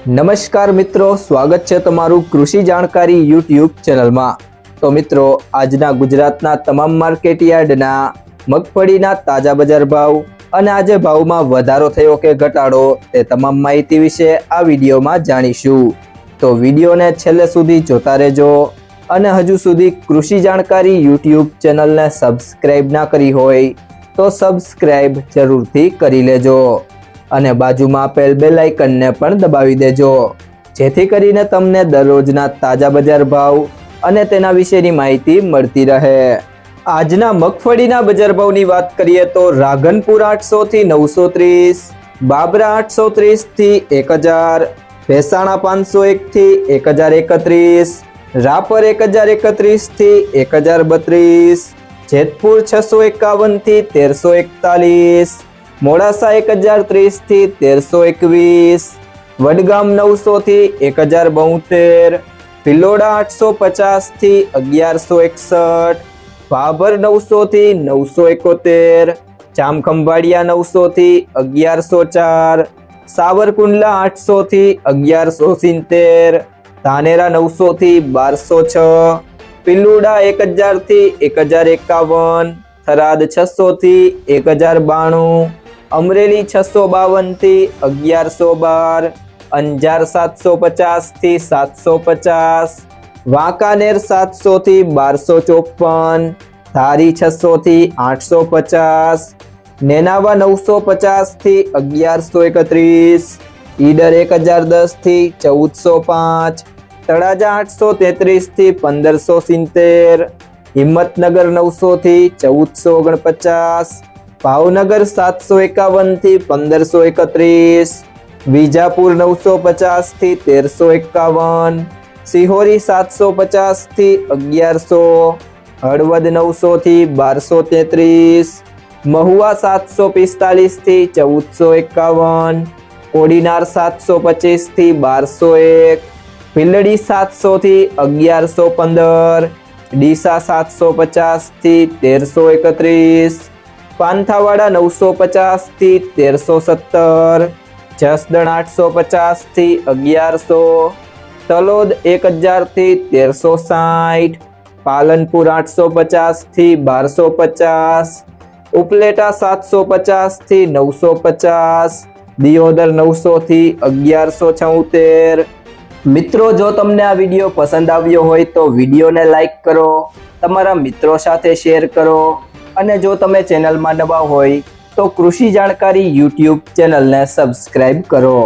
નમસ્કાર મિત્રો, સ્વાગત છે તમારું કૃષિ જાણકારી યુટ્યુબ ચેનલમાં। તો મિત્રો, આજના ગુજરાતના તમામ માર્કેટ યાર્ડના મગફળીના તાજા બજાર ભાવ અને આજે ભાવમાં વધારો થયો કે ઘટાડો તે તમામ માહિતી વિશે આ વિડીયોમાં જાણીશું। તો વિડીયોને છેલ્લે સુધી જોતા રહેજો અને હજુ સુધી કૃષિ જાણકારી યુટ્યુબ ચેનલને સબસ્ક્રાઇબ ના કરી હોય તો સબસ્ક્રાઇબ જરૂરથી કરી લેજો અને બાજુમાં આપેલ બેલ આઇકનને પણ દબાવી દેજો, જેથી કરીને તમને દરરોજના તાજા બજાર ભાવ અને તેના વિશેની માહિતી મળતી રહે। આજના મગફળીના બજાર ભાવની વાત કરીએ તો રાધનપુર 800 થી 930, બાબરા 830 થી 1000, ભેસાણા 501 થી 1031, રાપર 1031 થી 1032, જેતપુર 651 થી 1341, મોડાસા 1030 થી 1321, વડગામ 900 થી 1072, ભિલોડા 850 થી 1161, ભાભર 900 થી 971, જામખંભાળિયા 900 થી 1104, સાવરકુંડલા 800 થી 1170, ધાનેરા 900 થી 1206, પિલુડા 1000 થી 1051, થરાદ 600 થી 1092, અમરેલી 652 થી 1112, અંજાર 750 થી 750, વાંકાનેર 700 થી 1254, ધારી 600 થી 850, નેનાવા 950 થી 1131, ઈડર 1010 થી 1405, તળાજા 833 થી 1570, હિંમતનગર 900 થી 1449, ભાવનગર 751 થી 1531, વિજાપુર 950 થી 1351, સિહોરી 750 થી 1100, હળવદ 900 થી 1233, મહુવા 745 થી 1451, કોડીનાર 725 થી 1201, ભીલડી 700 થી 1115, ડીસા 750 થી 1331, પાંથાવાડા 950 થી 1317, જસદણ 850 થી 1100, તલોદ 1000 થી 1360, પાલનપુર 850 થી 1250, ઉપલેટા 750 થી 950, દિયોદર 900 થી 1176। મિત્રો, જો તમને આ વિડીયો પસંદ આવ્યો હોય તો વિડીયોને લાઈક કરો, તમારા મિત્રો સાથે શેર કરો અને જો તમે ચેનલમાં નવા હોય તો કૃષિ જાણકારી યુટ્યુબ ચેનલને સબસ્ક્રાઇબ કરો।